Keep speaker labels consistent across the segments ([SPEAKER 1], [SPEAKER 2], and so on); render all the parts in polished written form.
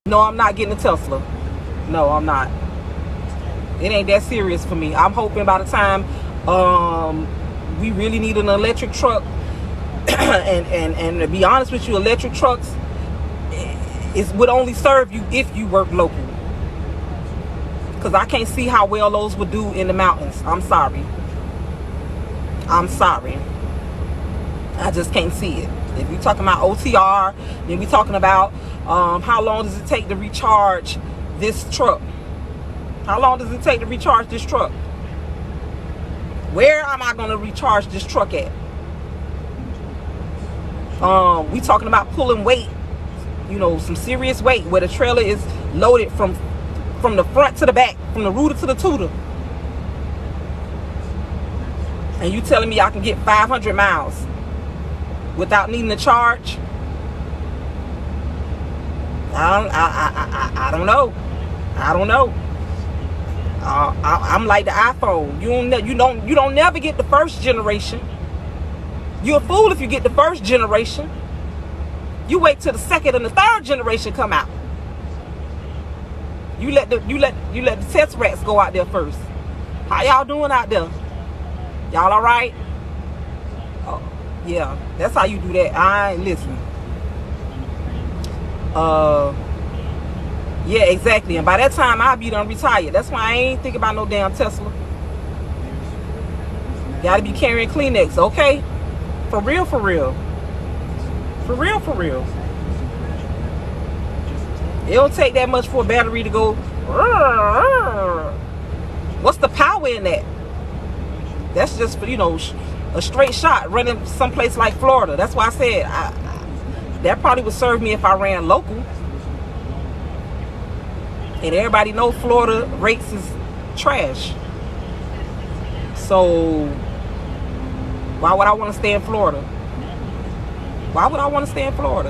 [SPEAKER 1] No, I'm not getting a Tesla. No, I'm not. It ain't that serious for me. I'm hoping by the time we really need an electric truck, and to be honest with you, electric trucks would only serve you if you work local. Because I can't see how well those would do in the mountains. I'm sorry. I'm sorry. I just can't see it. If you're talking about OTR, then we're talking about how long does it take to recharge this truck? How long does it take to recharge this truck? Where am I going to recharge this truck at? We talking about pulling weight, you know, some serious weight, where the trailer is loaded from the front to the back, from the rooter to the tooter. And you telling me I can get 500 miles without needing a charge? I don't know. I don't know. I'm like the iPhone. You don't never get the first generation. You're a fool if you get the first generation. You wait till the second and the third generation come out. You let the test rats go out there first. How y'all doing out there? Y'all all right? Oh, yeah, that's how you do that. I ain't listening. Yeah, exactly. And by that time, I'll be done retired. That's why I ain't thinking about no damn Tesla. Gotta be carrying Kleenex, okay? For real, for real. For real, for real. It don't take that much for a battery to go. What's the power in that? That's just for, you know, a straight shot running someplace like Florida. That's why I said that probably would serve me if I ran local. And everybody knows Florida rates is trash. So why would I want to stay in Florida? Why would I want to stay in Florida?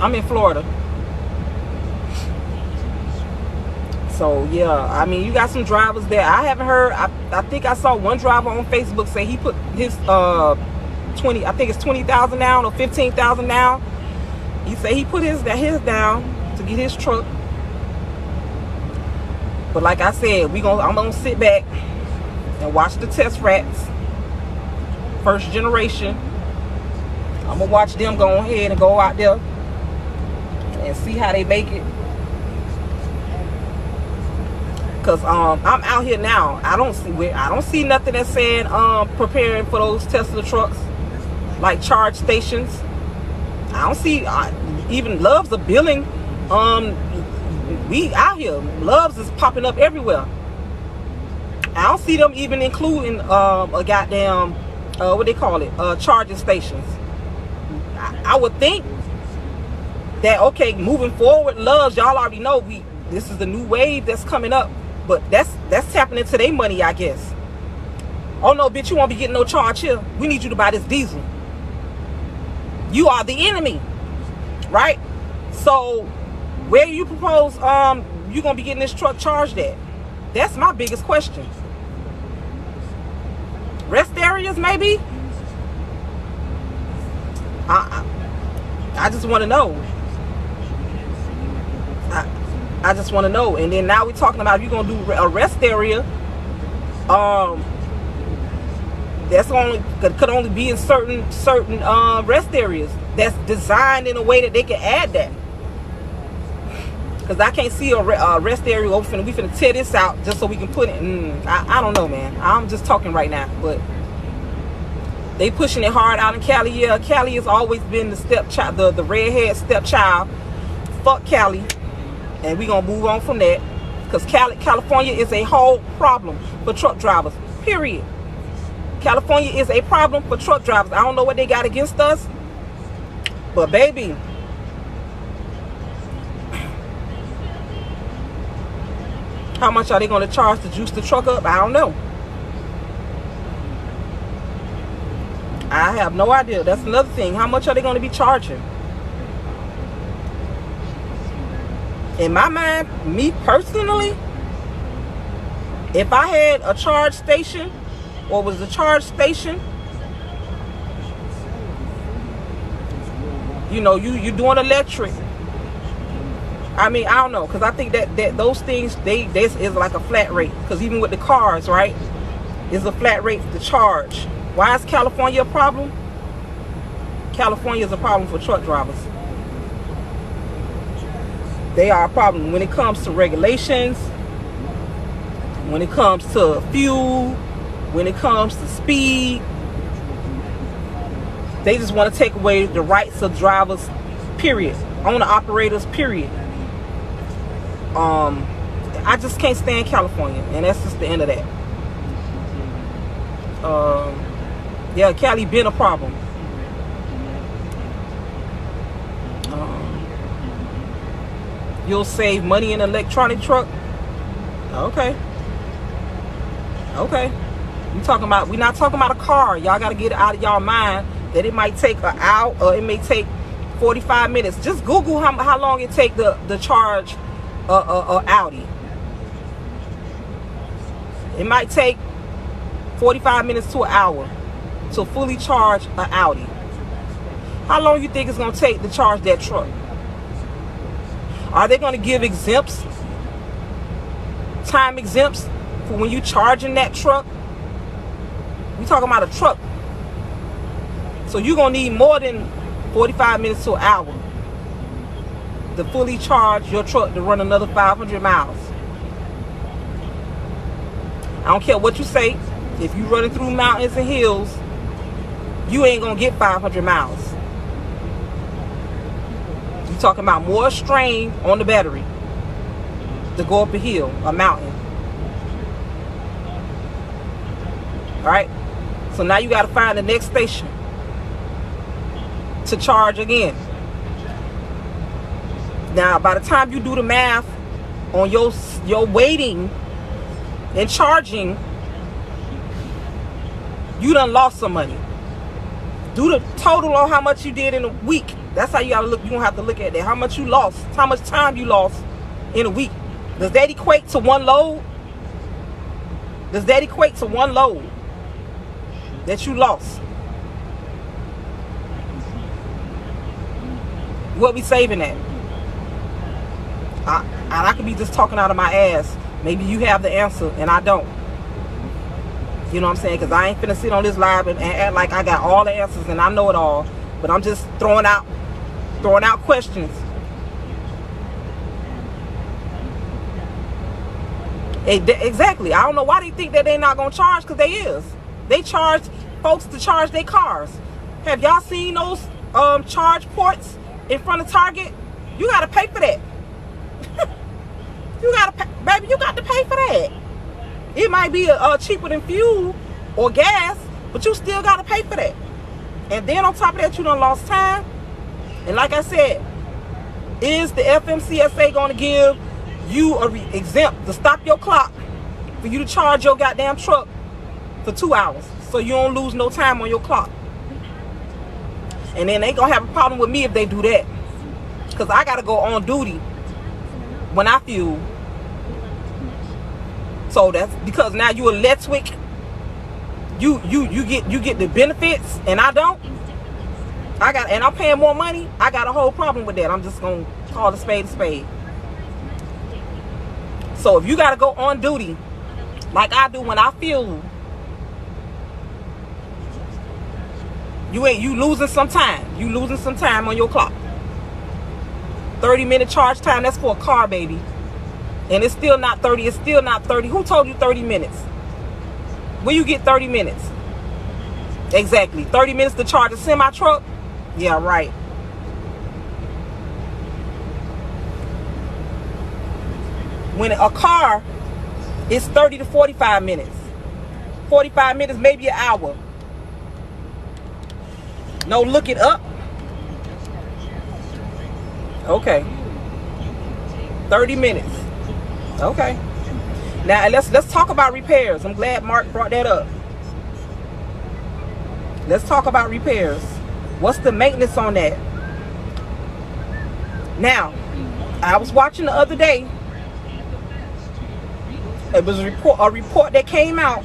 [SPEAKER 1] I'm in Florida. So yeah, I mean, you got some drivers there. I haven't heard. I think I saw one driver on Facebook say he put his 20. I think it's 20,000 down or 15,000 down. He said he put his down to get his truck. But like I said, I'm gonna sit back and watch the test rats, first generation. I'm gonna watch them go ahead and go out there and see how they make it. Cause I'm out here now. I don't see nothing that's saying preparing for those Tesla trucks, like charge stations. I don't see even Love's a billing. We out here, Love's is popping up everywhere. I don't see them even including a goddamn what they call it, charging stations. I would think that, okay, moving forward, Love's, y'all already know this is the new wave that's coming up. But that's tapping into their money, I guess. Oh no, bitch, you won't be getting no charge here. We need you to buy this diesel. You are the enemy, right? So where you propose you gonna be getting this truck charged at? That's my biggest question. Rest areas, maybe? I just want to know. I just want to know. And then now we're talking about, if you're gonna do a rest area, that's could only be in certain rest areas that's designed in a way that they can add that. Because I can't see a rest area. We finna tear this out just so we can put it in. I don't know, man. I'm just talking right now, but they pushing it hard out in Cali. Yeah, Cali has always been the stepchild, the redhead stepchild. Fuck Cali. And we're going to move on from that. Because California is a whole problem for truck drivers. Period. California is a problem for truck drivers. I don't know what they got against us. But baby, how much are they going to charge to juice the truck up? I don't know. I have no idea. That's another thing. How much are they going to be charging? In my mind, me personally, if I had a charge station, or was a charge station, you know, you doing electric, I mean, I don't know, because I think that those things, this is like a flat rate. Because even with the cars, right, it's a flat rate to charge. Why is California a problem? California is a problem for truck drivers. They are a problem when it comes to regulations, when it comes to fuel, when it comes to speed. They just want to take away the rights of drivers, period. Owner operators, period. I just can't stand California, and that's just the end of that. Yeah, Cali been a problem. You'll save money in an electronic truck. Okay. We're not talking about a car. Y'all got to get it out of y'all mind that it might take an hour or it may take 45 minutes. Just Google how long it take the charge Audi. It might take 45 minutes to an hour to fully charge an Audi. How long you think it's going to take to charge that truck? Are they going to give exempts, time exempts for when you charging that truck? We talking about a truck. So you're going to need more than 45 minutes to an hour to fully charge your truck to run another 500 miles. I don't care what you say. If you're running through mountains and hills, you ain't going to get 500 miles. You're talking about more strain on the battery to go up a hill, a mountain. Alright? So now you got to find the next station to charge again. Now, by the time you do the math on your waiting and charging, you done lost some money. Do the total on how much you did in a week. That's how you gotta look. You don't have to look at that. How much you lost, how much time you lost in a week. Does that equate to one load? Does that equate to one load that you lost? What we saving at? I could be just talking out of my ass. Maybe you have the answer and I don't. You know what I'm saying? Because I ain't finna sit on this live and act like I got all the answers and I know it all. But I'm just throwing out questions. Exactly. I don't know why they think that they're not gonna charge, because they is. They charge folks to charge their cars. Have y'all seen those charge ports in front of Target? You gotta pay for that. You gotta pay, baby. You got to pay for that. It might be cheaper than fuel or gas, but you still got to pay for that. And then on top of that, you done lost time. And like I said, is the FMCSA going to give you a exempt to stop your clock for you to charge your goddamn truck for 2 hours so you don't lose no time on your clock? And then they going to have a problem with me if they do that, because I got to go on duty when I fuel. So that's because now you electric. You get the benefits and I don't. And I'm paying more money. I got a whole problem with that. I'm just gonna call a spade a spade. So if you gotta go on duty like I do when I fuel, you losing some time. You losing some time on your clock. 30-minute charge time, that's for a car, baby. And it's still not 30. It's still not 30. Who told you 30 minutes? Where you get 30 minutes? Exactly. 30 minutes to charge a semi-truck? Yeah, right. When a car is 30 to 45 minutes. 45 minutes, maybe an hour. No, look it up. Okay. 30 minutes. Okay. Now let's talk about repairs. I'm glad Mark brought that up. Let's talk about repairs. What's the maintenance on that? Now, I was watching the other day. It was a report that came out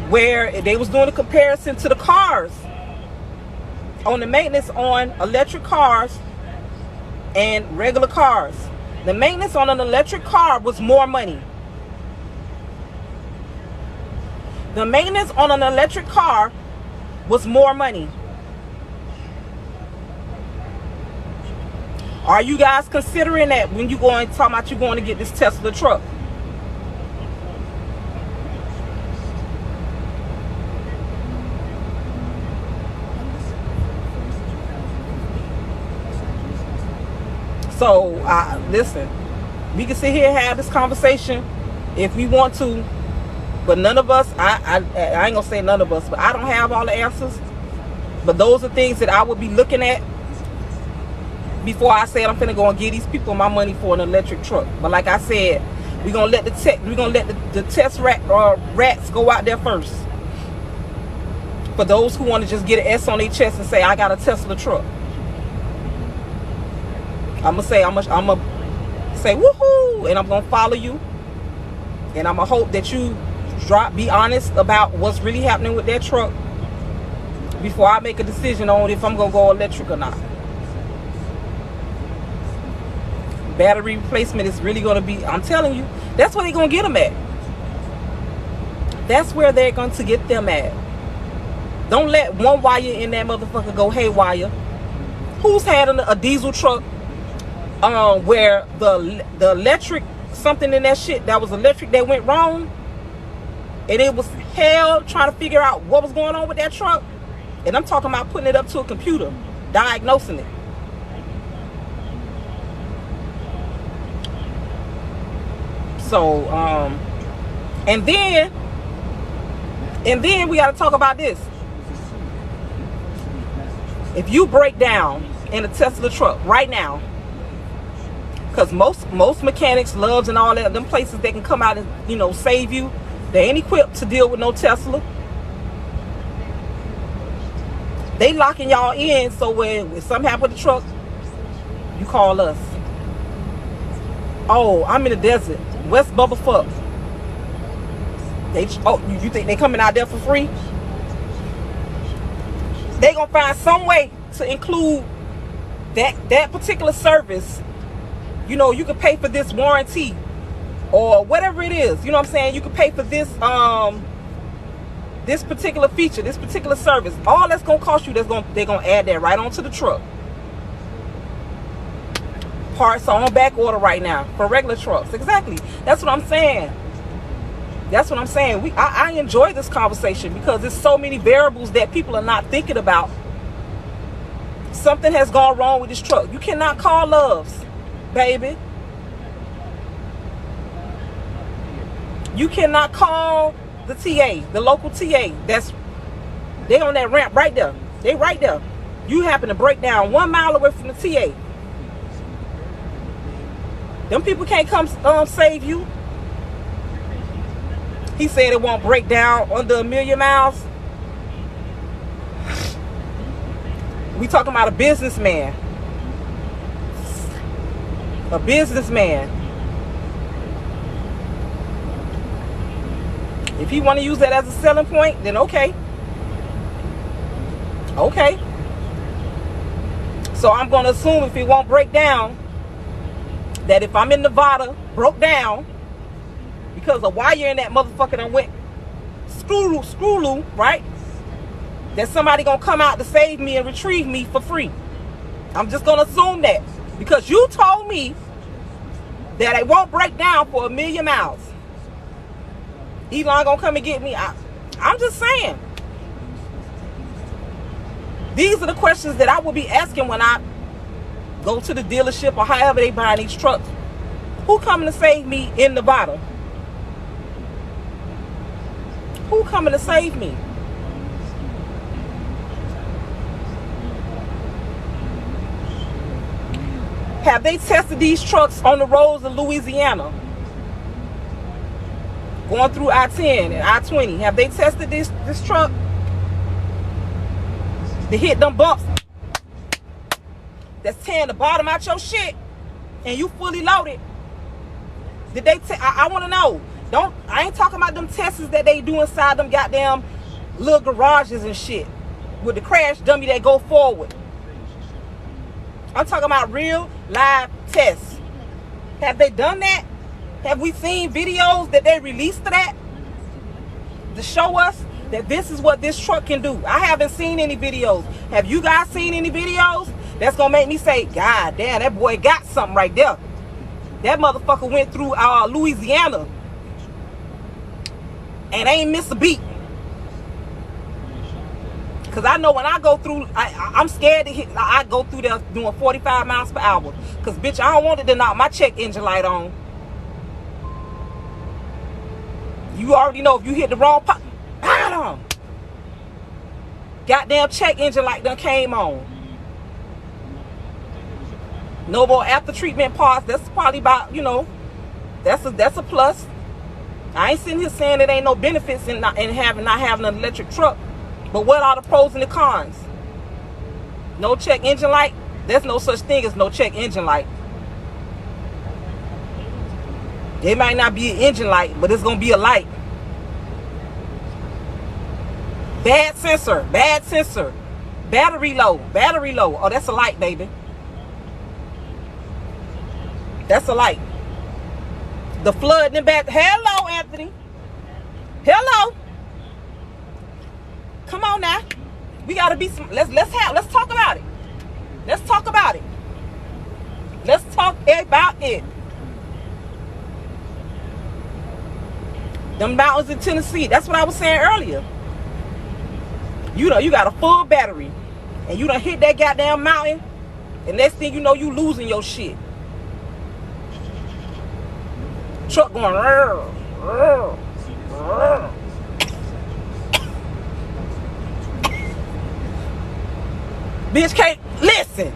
[SPEAKER 1] where they was doing a comparison to the cars on the maintenance on electric cars and regular cars. The maintenance on an electric car was more money. The maintenance on an electric car was more money. Are you guys considering that when you going talking about you going to get this Tesla truck? So, listen, we can sit here and have this conversation if we want to, but none of us, I ain't gonna say none of us, but I don't have all the answers. But those are things that I would be looking at before I said I'm finna go and give these people my money for an electric truck. But like I said, we're gonna let the test rats go out there first. For those who want to just get an S on their chest and say, I got a Tesla truck. I'm gonna say woohoo, and I'm gonna follow you, and I'm gonna hope that you be honest about what's really happening with that truck before I make a decision on if I'm gonna go electric or not. Battery replacement is really gonna be, I'm telling you, that's where they're gonna get them at. That's where they're going to get them at. Don't let one wire in that motherfucker go haywire. Who's had a diesel truck where the electric, something in that shit that was electric that went wrong, and it was hell trying to figure out what was going on with that truck? And I'm talking about putting it up to a computer, diagnosing it. So and then we got to talk about this. If you break down in a Tesla truck right now, because most mechanics, Loves and all that, them places that can come out and, you know, save you, they ain't equipped to deal with no Tesla. They locking y'all in, so when something happen with the truck, you call us. Oh, I'm in the desert. West Bubba fuck. You think they coming out there for free? They gonna find some way to include that particular service. You know, you can pay for this warranty or whatever it is. You know what I'm saying? You can pay for this this particular feature, this particular service. All that's gonna cost you, they're gonna add that right onto the truck. Parts are on back order right now for regular trucks. Exactly. That's what I'm saying. That's what I'm saying. I enjoy this conversation because there's so many variables that people are not thinking about. Something has gone wrong with this truck. You cannot call Loves, baby. You cannot call the TA, the local TA. They on that ramp right there. They right there. You happen to break down 1 mile away from the TA. Them people can't come save you. He said it won't break down under 1 million miles. We talking about a businessman. A businessman. If he want to use that as a selling point, then okay. Okay. So I'm going to assume if it won't break down, that if I'm in Nevada, broke down, because a wire in that motherfucker done went screw-loo, right? That somebody gonna come out to save me and retrieve me for free. I'm just gonna assume that. Because you told me that it won't break down for 1 million miles. Elon gonna come and get me. I'm just saying. These are the questions that I will be asking when I go to the dealership or however they buy these trucks. Who coming to save me in Nevada? Who coming to save me? Have they tested these trucks on the roads of Louisiana? Going through I-10 and I-20. Have they tested this truck? To hit them bumps that's tearing the bottom out your shit and you fully loaded. Did they I want to know. I ain't talking about them tests that they do inside them goddamn little garages and shit. with the crash dummy that go forward. I'm talking about real live tests. Have they done that? Have we seen videos that they released to that? To show us that this is what this truck can do. I haven't seen any videos. Have you guys seen any videos? That's gonna make me say, God damn, that boy got something right there. That motherfucker went through Louisiana and ain't missed a beat. Cause I know when I go through, I'm scared to hit. I go through there doing 45 miles per hour. Cause bitch, I don't want it to knock my check engine light on. You already know if you hit the wrong pop, goddamn check engine light done came on. No more after treatment parts. That's probably about, you know, that's a plus. I ain't sitting here saying it ain't no benefits in not having an electric truck. But what are the pros and the cons? No check engine light? There's no such thing as no check engine light. It might not be an engine light, but it's gonna be a light. Bad sensor. Battery low. Oh, that's a light, baby. That's a light. The flood in the back. Hello, Anthony. Hello. Come on now. We gotta be some. Let's talk about it. Let's talk about it. Let's talk about it. Them mountains in Tennessee. That's what I was saying earlier. You know, you got a full battery, and you done hit that goddamn mountain, and next thing you know, you losing your shit. Truck going. Bitch can't listen.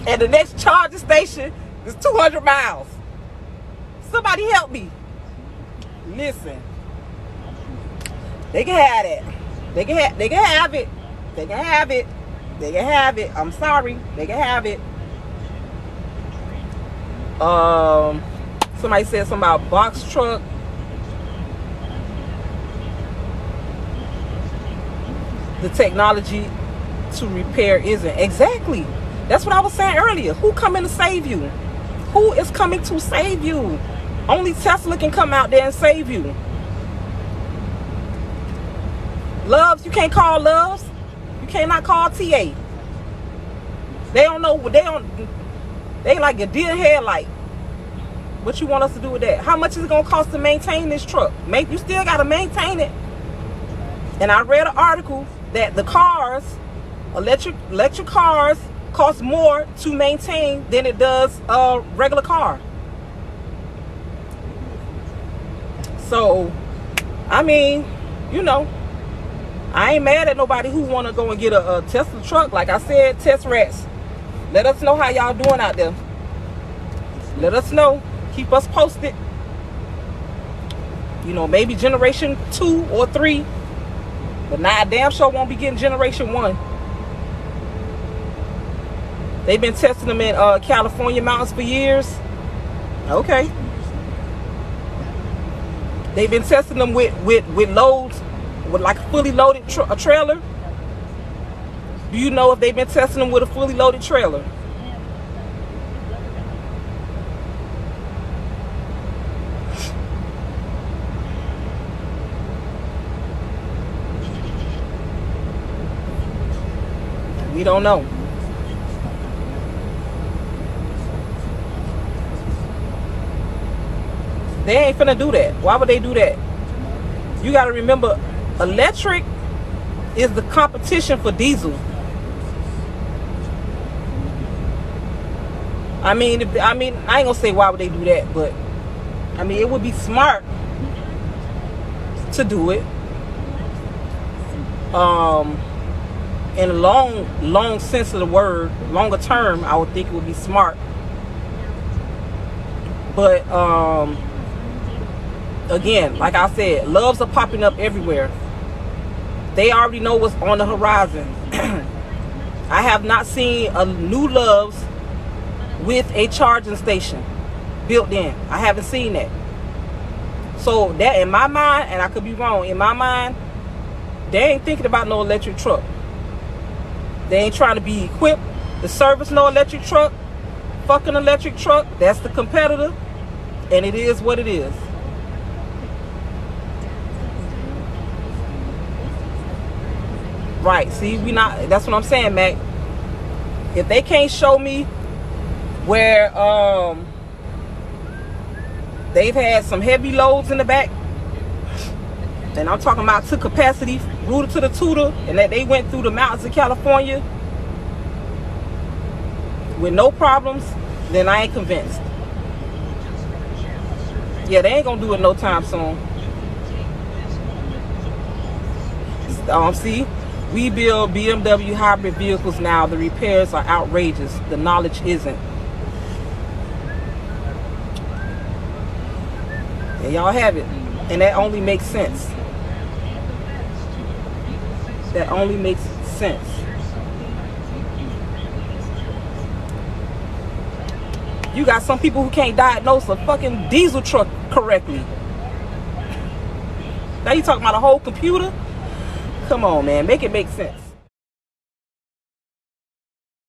[SPEAKER 1] And the next charging station is 200 miles. Somebody help me. Listen. They can have that. They can have it. They can have it. They can have it. I'm sorry. They can have it. Somebody said something about box truck. The technology to repair isn't. Exactly. That's what I was saying earlier. Who coming to save you? Who is coming to save you? Only Tesla can come out there and save you. Loves, you can't call Loves. You cannot call TA. They don't know. They like a deer headlight. What you want us to do with that? How much is it gonna cost to maintain this truck? You still gotta maintain it. And I read an article that the cars, electric cars, cost more to maintain than it does a regular car. So, I mean, you know, I ain't mad at nobody who want to go and get a Tesla truck. Like I said, test rats. Let us know how y'all doing out there. Let us know. Keep us posted. You know, maybe generation 2 or 3. But now I damn sure won't be getting generation 1. They've been testing them in California mountains for years. Okay. They've been testing them with loads, with like a fully loaded a trailer. Do you know if they've been testing them with a fully loaded trailer? We don't know. They ain't finna do that. Why would they do that? You gotta remember, electric is the competition for diesel. I mean, I ain't gonna say why would they do that, but I mean, it would be smart to do it. In a long sense of the word, longer term, I would think it would be smart. But again, like I said, loves are popping up everywhere. They already know what's on the horizon. I have not seen a new Loves with a charging station built in. I haven't seen that. So that, in my mind, and I could be wrong, in my mind, They ain't thinking about no electric truck. They ain't trying to be equipped to service no electric truck. Fucking electric truck. That's the competitor. And it is what it is. Right. See, that's what I'm saying, Mac. If they can't show me where they've had some heavy loads in the back, and I'm talking about to capacity, rooted to the tutor, and that they went through the mountains of California with no problems, then I ain't convinced. Yeah, they ain't gonna do it no time soon. See, we build BMW hybrid vehicles now. The repairs are outrageous. The knowledge isn't. And y'all have it. And that only makes sense. That only makes sense. You got some people who can't diagnose a fucking diesel truck correctly. Now you talking about a whole computer? Come on, man. Make it make sense.